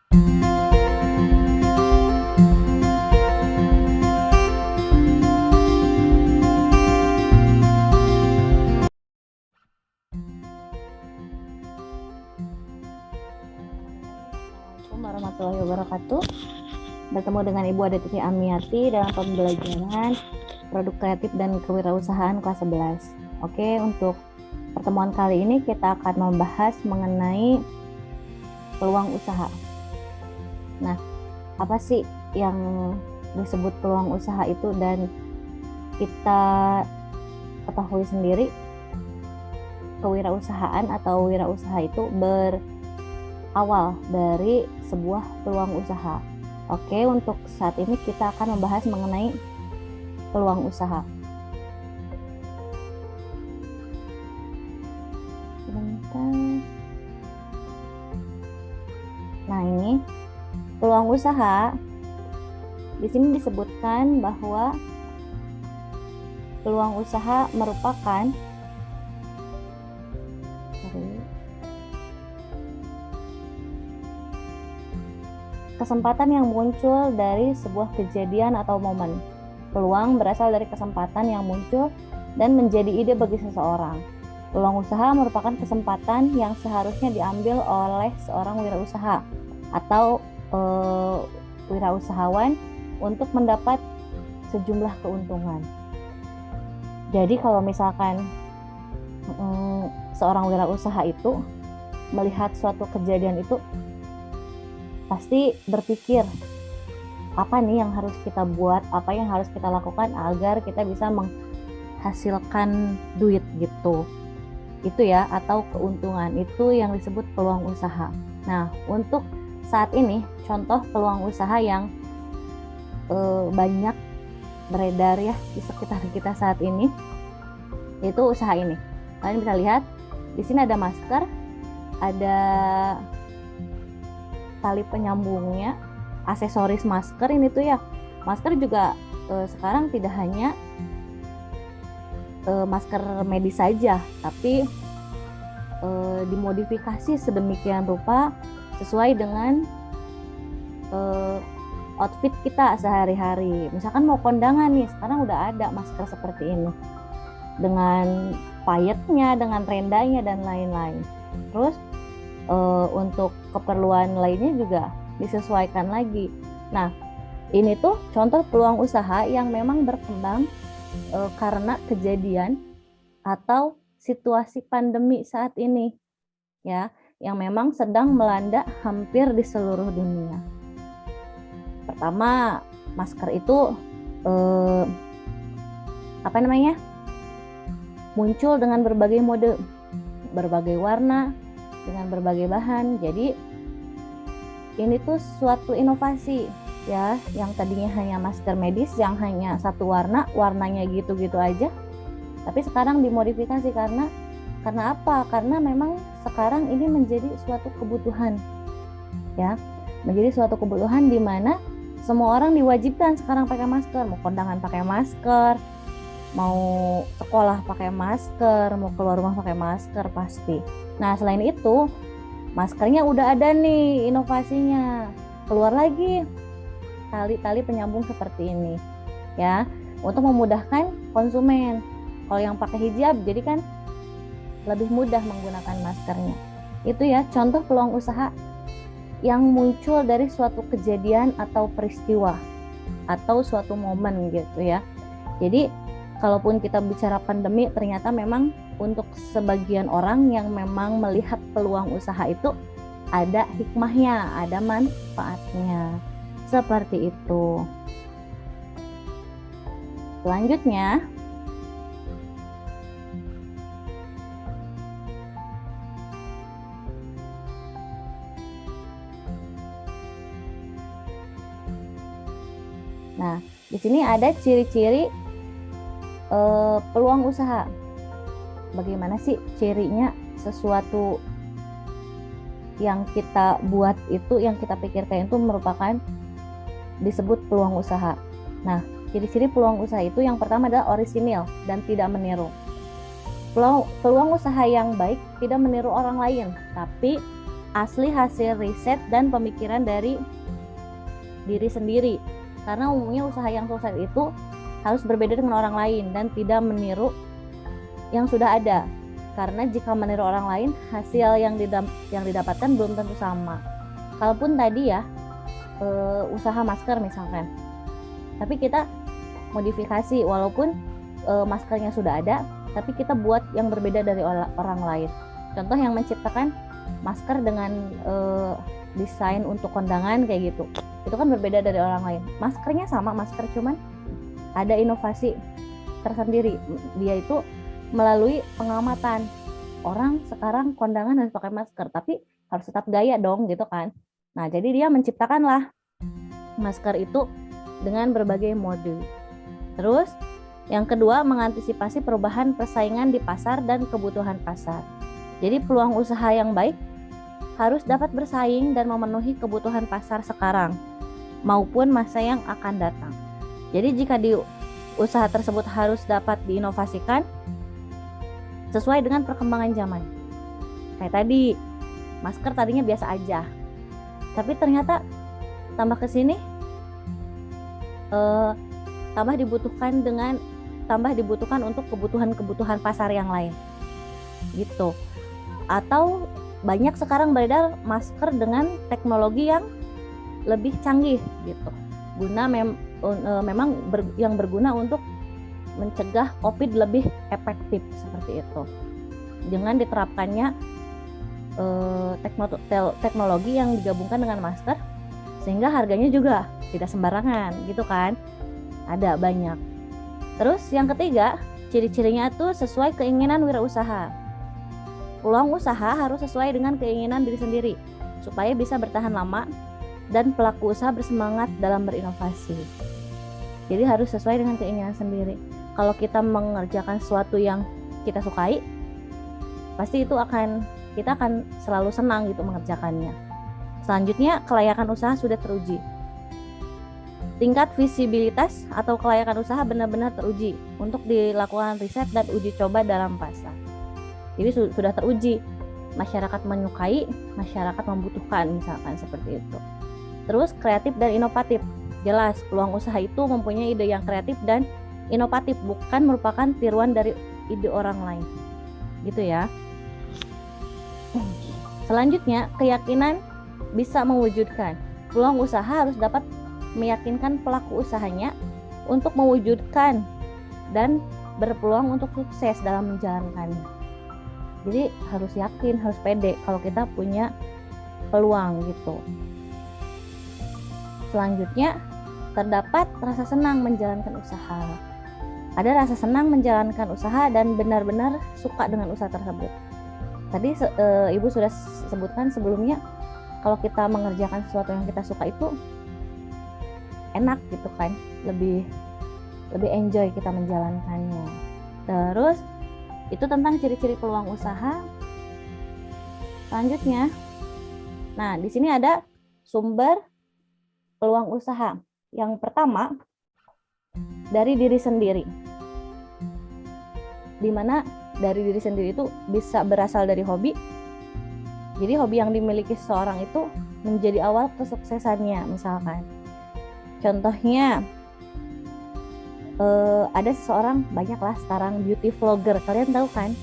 Assalamualaikum warahmatullahi wabarakatuh. Bertemu dengan Ibu Adetiti Amiati dalam pembelajaran produk kreatif dan kewirausahaan kelas 11. Oke, untuk pertemuan kali ini kita akan membahas mengenai peluang usaha. Nah, apa sih yang disebut peluang usaha itu, dan kita ketahui sendiri kewirausahaan atau wirausaha itu berawal dari sebuah peluang usaha. Oke, untuk saat ini kita akan membahas mengenai peluang usaha. Nah, ini peluang usaha. Di sini disebutkan bahwa peluang usaha merupakan kesempatan yang muncul dari sebuah kejadian atau momen. Peluang berasal dari kesempatan yang muncul dan menjadi ide bagi seseorang. Peluang usaha merupakan kesempatan yang seharusnya diambil oleh seorang wirausaha atau wirausahawan untuk mendapat sejumlah keuntungan. Jadi kalau misalkan seorang wirausaha itu melihat suatu kejadian itu, pasti berpikir, apa nih yang harus kita buat, apa yang harus kita lakukan agar kita bisa menghasilkan duit gitu. Itu ya, atau keuntungan, itu yang disebut peluang usaha. Nah, untuk saat ini contoh peluang usaha yang banyak beredar ya di sekitar kita saat ini, itu usaha ini. Kalian bisa lihat di sini ada masker, ada tali penyambungnya, aksesoris masker ini tuh ya. Masker juga sekarang tidak hanya masker medis saja, tapi dimodifikasi sedemikian rupa sesuai dengan outfit kita sehari-hari. Misalkan mau kondangan nih, sekarang udah ada masker seperti ini dengan payetnya, dengan rendanya dan lain-lain. Terus untuk keperluan lainnya juga disesuaikan lagi. Nah, ini tuh contoh peluang usaha yang memang berkembang karena kejadian atau situasi pandemi saat ini ya, yang memang sedang melanda hampir di seluruh dunia. Pertama, masker itu muncul dengan berbagai mode, berbagai warna, dengan berbagai bahan. Jadi ini tuh suatu inovasi ya, yang tadinya hanya masker medis yang hanya satu warnanya gitu-gitu aja, tapi sekarang dimodifikasi karena apa? Karena memang sekarang ini menjadi suatu kebutuhan ya, menjadi suatu kebutuhan di mana semua orang diwajibkan sekarang pakai masker, mau kondangan pakai masker, mau sekolah pakai masker, mau keluar rumah pakai masker pasti. Nah, selain itu, maskernya udah ada nih inovasinya. Keluar lagi tali-tali penyambung seperti ini ya, untuk memudahkan konsumen. Kalau yang pakai hijab, jadi kan lebih mudah menggunakan maskernya. Itu ya contoh peluang usaha yang muncul dari suatu kejadian atau peristiwa atau suatu momen gitu ya. Jadi kalaupun kita bicara pandemi, ternyata memang untuk sebagian orang yang memang melihat peluang usaha itu ada hikmahnya, ada manfaatnya. Seperti itu. Selanjutnya, nah, di sini ada ciri-ciri peluang usaha. Bagaimana sih cirinya sesuatu yang kita buat itu, yang kita pikirkan itu merupakan disebut peluang usaha. Nah, ciri-ciri peluang usaha itu yang pertama adalah orisinil dan tidak meniru. Peluang usaha yang baik tidak meniru orang lain, tapi asli hasil riset dan pemikiran dari diri sendiri. Karena umumnya usaha yang sukses itu harus berbeda dengan orang lain dan tidak meniru yang sudah ada. Karena jika meniru orang lain, hasil yang didapatkan belum tentu sama. Kalaupun tadi ya usaha masker misalkan, tapi kita modifikasi, walaupun maskernya sudah ada, tapi kita buat yang berbeda dari orang lain. Contoh yang menciptakan masker dengan desain untuk kondangan kayak gitu, itu kan berbeda dari orang lain. Maskernya sama masker, cuman ada inovasi tersendiri. Dia itu melalui pengamatan, orang sekarang kondangan harus pakai masker, tapi harus tetap gaya dong gitu kan. Nah, jadi dia menciptakanlah masker itu dengan berbagai mode. Terus yang kedua, mengantisipasi perubahan persaingan di pasar dan kebutuhan pasar. Jadi peluang usaha yang baik harus dapat bersaing dan memenuhi kebutuhan pasar sekarang maupun masa yang akan datang. Jadi jika di usaha tersebut harus dapat diinovasikan sesuai dengan perkembangan zaman. Kayak tadi, masker tadinya biasa aja, tapi ternyata tambah ke sini tambah dibutuhkan untuk kebutuhan pasar yang lain gitu. Atau banyak sekarang beredar masker dengan teknologi yang lebih canggih gitu, memang yang berguna untuk mencegah COVID lebih efektif seperti itu, dengan diterapkannya teknologi yang digabungkan dengan masker, sehingga harganya juga tidak sembarangan gitu kan. Ada banyak. Terus yang ketiga, ciri-cirinya tuh sesuai keinginan wirausaha. Peluang usaha harus sesuai dengan keinginan diri sendiri supaya bisa bertahan lama dan pelaku usaha bersemangat dalam berinovasi. Jadi harus sesuai dengan keinginan sendiri. Kalau kita mengerjakan sesuatu yang kita sukai, pasti kita akan selalu senang gitu mengerjakannya. Selanjutnya, kelayakan usaha sudah teruji. Tingkat visibilitas atau kelayakan usaha benar-benar teruji untuk dilakukan riset dan uji coba dalam pasar. Jadi sudah teruji, masyarakat menyukai, masyarakat membutuhkan misalkan seperti itu. Terus kreatif dan inovatif. Jelas, peluang usaha itu mempunyai ide yang kreatif dan inovatif, bukan merupakan tiruan dari ide orang lain. Gitu ya. Selanjutnya, keyakinan bisa mewujudkan. Peluang usaha harus dapat meyakinkan pelaku usahanya untuk mewujudkan dan berpeluang untuk sukses dalam menjalankannya. Jadi harus yakin, harus pede kalau kita punya peluang gitu. Selanjutnya, terdapat rasa senang menjalankan usaha. Ada rasa senang menjalankan usaha dan benar-benar suka dengan usaha tersebut. Tadi Ibu sudah sebutkan sebelumnya, kalau kita mengerjakan sesuatu yang kita suka itu enak gitu kan, lebih enjoy kita menjalankannya. Terus itu tentang ciri-ciri peluang usaha. Selanjutnya, nah di sini ada sumber peluang usaha. Yang pertama, dari diri sendiri. Dimana dari diri sendiri itu bisa berasal dari hobi. Jadi hobi yang dimiliki seseorang itu menjadi awal kesuksesannya. Misalkan contohnya ada seseorang, banyaklah sekarang beauty vlogger. Kalian tahu kan?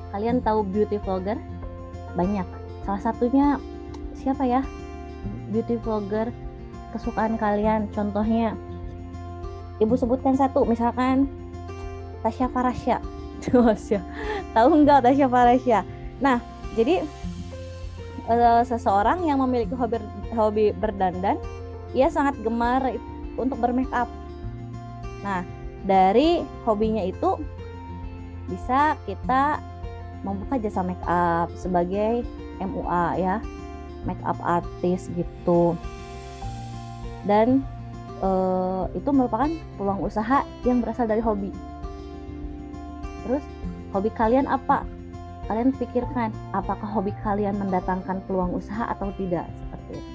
Kalian tahu beauty vlogger? Banyak. Salah satunya siapa ya? Beauty vlogger kesukaan kalian. Contohnya Ibu sebutkan satu, misalkan Tasya Farasya. Tahu nggak Tasya Farasya? Nah, jadi seseorang yang memiliki hobi berdandan, ia sangat gemar untuk bermake up. Nah, dari hobinya itu bisa kita membuka jasa make up sebagai MUA ya, make up artist gitu. Dan itu merupakan peluang usaha yang berasal dari hobi. Terus hobi kalian apa? Kalian pikirkan, apakah hobi kalian mendatangkan peluang usaha atau tidak, seperti itu.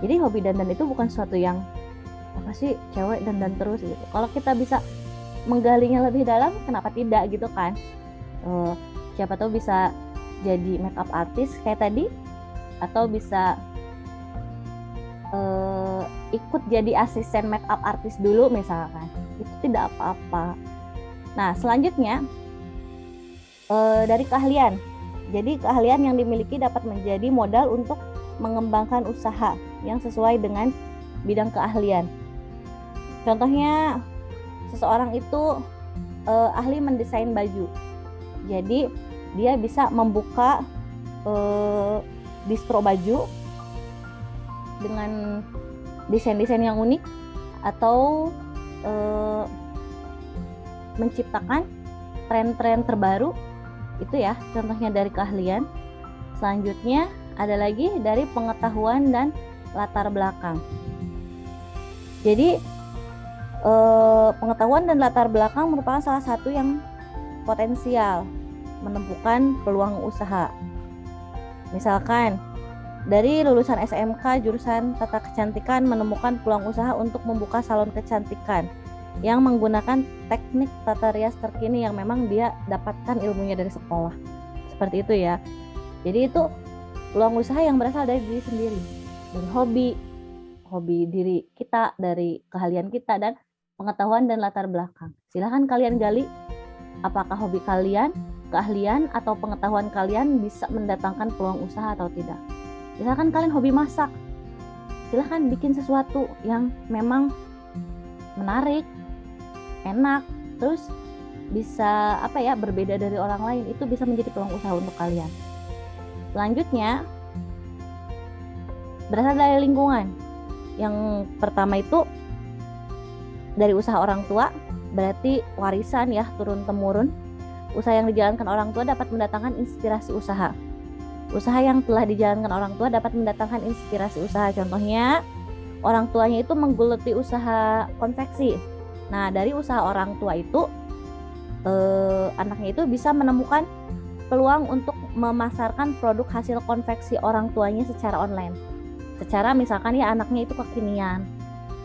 Jadi hobi dandan itu bukan sesuatu yang apa sih, cewek dandan terus gitu. Kalau kita bisa menggalinya lebih dalam, kenapa tidak gitu kan? Siapa tahu bisa jadi makeup artist kayak tadi, atau bisa ikut jadi asisten makeup artist dulu misalkan, itu tidak apa-apa. Nah selanjutnya dari keahlian. Jadi keahlian yang dimiliki dapat menjadi modal untuk mengembangkan usaha yang sesuai dengan bidang keahlian. Contohnya seseorang itu ahli mendesain baju. Jadi dia bisa membuka distro baju dengan desain-desain yang unik, atau menciptakan tren-tren terbaru. Itu ya contohnya dari keahlian. Selanjutnya ada lagi dari pengetahuan dan latar belakang. Jadi pengetahuan dan latar belakang merupakan salah satu yang potensial menemukan peluang usaha. Misalkan dari lulusan SMK jurusan tata kecantikan menemukan peluang usaha untuk membuka salon kecantikan yang menggunakan teknik tata rias terkini yang memang dia dapatkan ilmunya dari sekolah. Seperti itu ya. Jadi itu peluang usaha yang berasal dari diri sendiri, dari hobi diri kita, dari keahlian kita, dan pengetahuan dan latar belakang. Silahkan kalian gali apakah hobi kalian, keahlian, atau pengetahuan kalian bisa mendatangkan peluang usaha atau tidak. Misalkan kalian hobi masak, silahkan bikin sesuatu yang memang menarik, enak, terus bisa berbeda dari orang lain. Itu bisa menjadi peluang usaha untuk kalian. Selanjutnya berasal dari lingkungan. Yang pertama itu dari usaha orang tua, berarti warisan ya, turun temurun. Usaha yang dijalankan orang tua dapat mendatangkan inspirasi usaha. Usaha yang telah dijalankan orang tua dapat mendatangkan inspirasi usaha. Contohnya orang tuanya itu menggeluti usaha konveksi. Nah, dari usaha orang tua itu anaknya itu bisa menemukan peluang untuk memasarkan produk hasil konveksi orang tuanya secara online. Secara misalkan ya anaknya itu kekinian,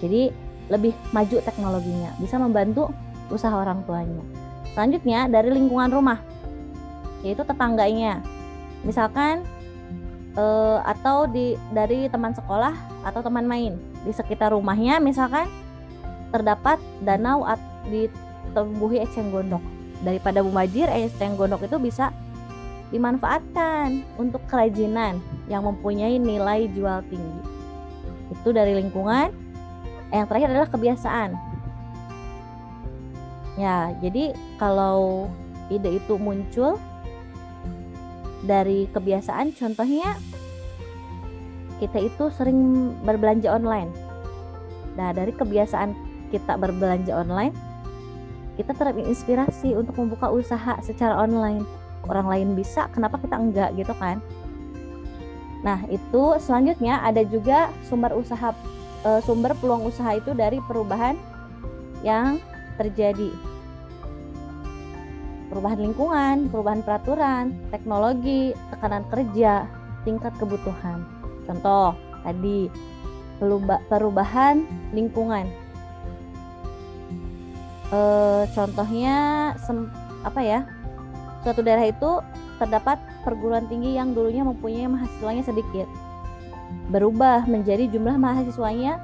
jadi lebih maju teknologinya, bisa membantu usaha orang tuanya. Selanjutnya dari lingkungan rumah, yaitu tetangganya. Misalkan atau dari teman sekolah atau teman main. Di sekitar rumahnya misalkan terdapat danau ditumbuhi eceng gondok. Daripada mubazir, eceng gondok itu bisa dimanfaatkan untuk kerajinan yang mempunyai nilai jual tinggi. Itu dari lingkungan. Yang terakhir adalah kebiasaan. Ya, jadi kalau ide itu muncul dari kebiasaan, contohnya kita itu sering berbelanja online. Nah, dari kebiasaan kita berbelanja online, kita terinspirasi untuk membuka usaha secara online. Orang lain bisa, kenapa kita enggak gitu kan? Nah, itu selanjutnya ada juga sumber peluang usaha itu dari perubahan yang terjadi. Perubahan lingkungan, perubahan peraturan, teknologi, tekanan kerja, tingkat kebutuhan. Contoh tadi perubahan lingkungan. Contohnya suatu daerah itu terdapat perguruan tinggi yang dulunya mempunyai mahasiswanya sedikit, berubah menjadi jumlah mahasiswanya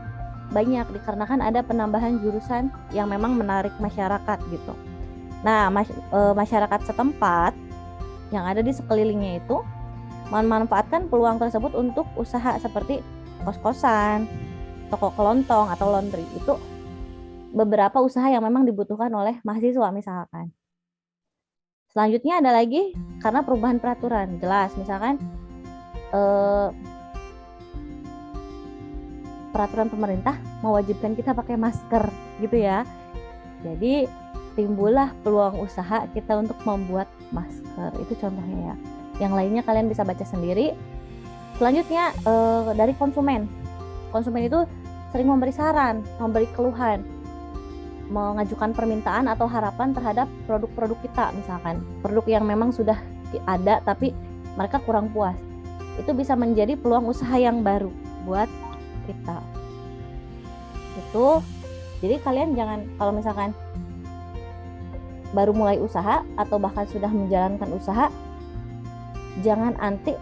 banyak dikarenakan ada penambahan jurusan yang memang menarik masyarakat gitu. Nah, masyarakat setempat yang ada di sekelilingnya itu memanfaatkan peluang tersebut untuk usaha seperti kos-kosan, toko kelontong, atau laundry. Itu beberapa usaha yang memang dibutuhkan oleh mahasiswa misalkan. Selanjutnya ada lagi karena perubahan peraturan. Jelas, misalkan peraturan pemerintah mewajibkan kita pakai masker gitu ya. Jadi timbullah peluang usaha kita untuk membuat masker. Itu contohnya ya. Yang lainnya kalian bisa baca sendiri. Selanjutnya dari konsumen. Konsumen itu sering memberi saran, memberi keluhan, mengajukan permintaan atau harapan terhadap produk-produk kita. Misalkan produk yang memang sudah ada tapi mereka kurang puas. Itu bisa menjadi peluang usaha yang baru buat kita. Itu jadi kalian jangan, kalau misalkan baru mulai usaha atau bahkan sudah menjalankan usaha, jangan anti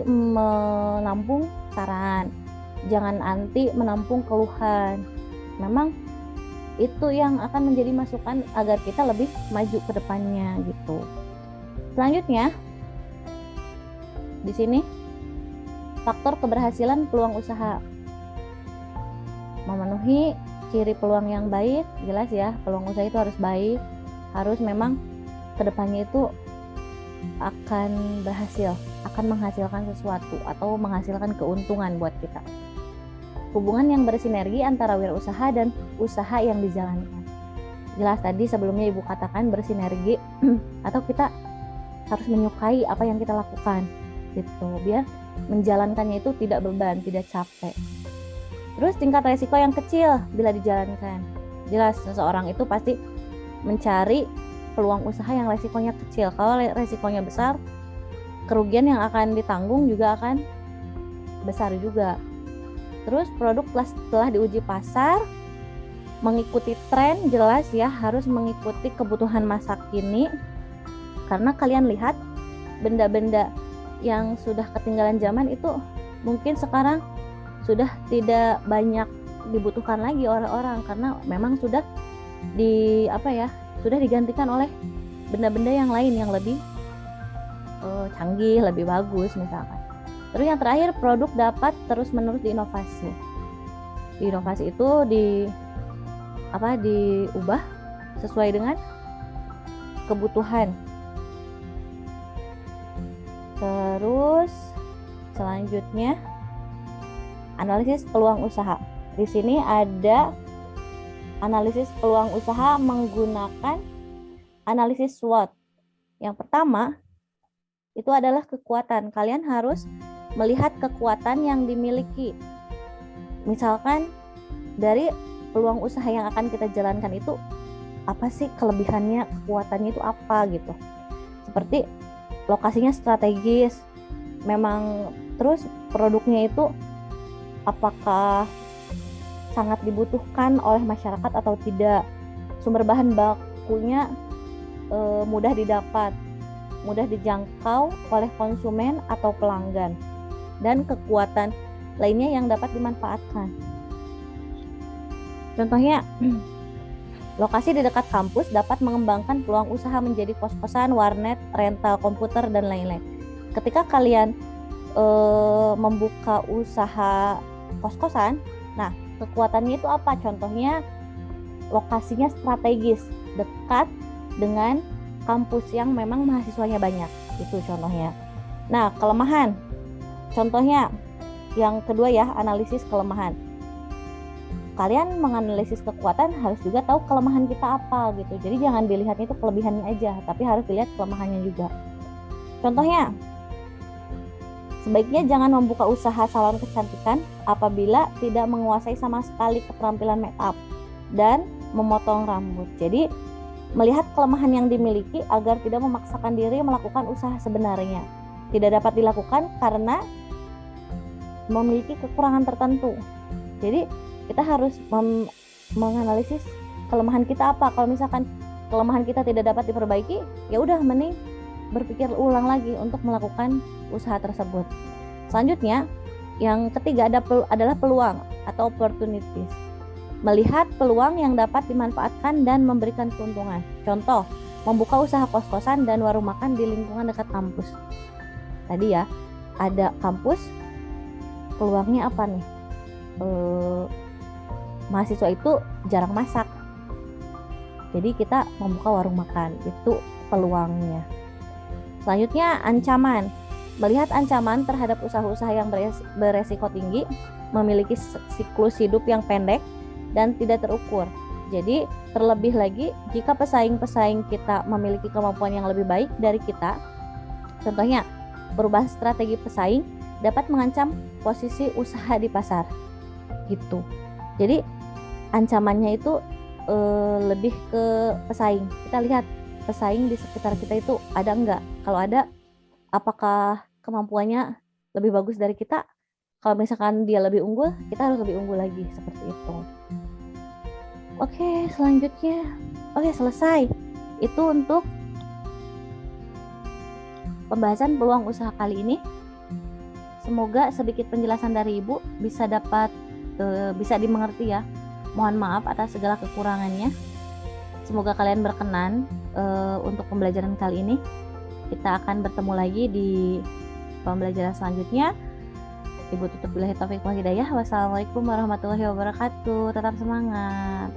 menampung saran, jangan anti menampung keluhan. Memang itu yang akan menjadi masukan agar kita lebih maju ke depannya gitu. Selanjutnya di sini faktor keberhasilan peluang usaha. Memenuhi ciri peluang yang baik, jelas ya, peluang usaha itu harus baik, harus memang kedepannya itu akan berhasil, akan menghasilkan sesuatu atau menghasilkan keuntungan buat kita. Hubungan yang bersinergi antara wirausaha dan usaha yang dijalankan. Jelas tadi sebelumnya Ibu katakan bersinergi atau kita harus menyukai apa yang kita lakukan gitu, biar menjalankannya itu tidak beban, tidak capek. Terus tingkat resiko yang kecil bila dijalankan. Jelas seseorang itu pasti mencari peluang usaha yang resikonya kecil. Kalau resikonya besar, kerugian yang akan ditanggung juga akan besar juga. Terus produk setelah diuji pasar, mengikuti tren, jelas ya, harus mengikuti kebutuhan masa kini. Karena kalian lihat benda-benda yang sudah ketinggalan zaman itu mungkin sekarang sudah tidak banyak dibutuhkan lagi oleh orang, karena memang sudah sudah digantikan oleh benda-benda yang lain yang lebih canggih, lebih bagus misalkan. Terus yang terakhir, produk dapat terus-menerus diinovasi. Inovasi itu diubah sesuai dengan kebutuhan. Terus selanjutnya analisis peluang usaha. Di sini ada analisis peluang usaha menggunakan analisis SWOT. Yang pertama itu adalah kekuatan. Kalian harus melihat kekuatan yang dimiliki. Misalkan dari peluang usaha yang akan kita jalankan itu apa sih kelebihannya, kekuatannya itu apa gitu. Seperti lokasinya strategis, memang terus produknya itu apakah sangat dibutuhkan oleh masyarakat atau tidak, sumber bahan bakunya mudah didapat, mudah dijangkau oleh konsumen atau pelanggan, dan kekuatan lainnya yang dapat dimanfaatkan. Contohnya, lokasi di dekat kampus dapat mengembangkan peluang usaha menjadi kos-kosan, warnet, rental komputer, dan lain-lain. Ketika kalian membuka usaha kos-kosan, nah kekuatannya itu apa? Contohnya lokasinya strategis, dekat dengan kampus yang memang mahasiswanya banyak, itu contohnya. Nah, kelemahan, contohnya yang kedua ya, analisis kelemahan. Kalian menganalisis kekuatan harus juga tahu kelemahan kita apa gitu. Jadi jangan dilihatnya itu kelebihannya aja, tapi harus dilihat kelemahannya juga. Contohnya, sebaiknya jangan membuka usaha salon kecantikan apabila tidak menguasai sama sekali keterampilan make up dan memotong rambut. Jadi melihat kelemahan yang dimiliki agar tidak memaksakan diri melakukan usaha sebenarnya. Tidak dapat dilakukan karena memiliki kekurangan tertentu. Jadi kita harus menganalisis kelemahan kita apa. Kalau misalkan kelemahan kita tidak dapat diperbaiki, ya udah mending berpikir ulang lagi untuk melakukan usaha tersebut. Selanjutnya, yang ketiga adalah peluang atau opportunities. Melihat peluang yang dapat dimanfaatkan dan memberikan keuntungan. Contoh, membuka usaha kos-kosan dan warung makan di lingkungan dekat kampus. Tadi ya, ada kampus, peluangnya apa nih? Mahasiswa itu jarang masak, jadi kita membuka warung makan, itu peluangnya. Selanjutnya, ancaman. Melihat ancaman terhadap usaha-usaha yang beresiko tinggi, memiliki siklus hidup yang pendek dan tidak terukur. Jadi terlebih lagi jika pesaing-pesaing kita memiliki kemampuan yang lebih baik dari kita. Contohnya, berubah strategi pesaing dapat mengancam posisi usaha di pasar gitu. Jadi ancamannya itu lebih ke pesaing. Kita lihat pesaing di sekitar kita itu ada enggak. Kalau ada, apakah kemampuannya lebih bagus dari kita? Kalau misalkan dia lebih unggul, kita harus lebih unggul lagi, seperti itu. Oke, selanjutnya. Oke, selesai. Itu untuk pembahasan peluang usaha kali ini. Semoga sedikit penjelasan dari Ibu bisa dimengerti ya. Mohon maaf atas segala kekurangannya. Semoga kalian berkenan untuk pembelajaran kali ini. Kita akan bertemu lagi di pembelajaran selanjutnya. Ibu tutup billahi taufiq wal hidayah. Wassalamualaikum warahmatullahi wabarakatuh. Tetap semangat.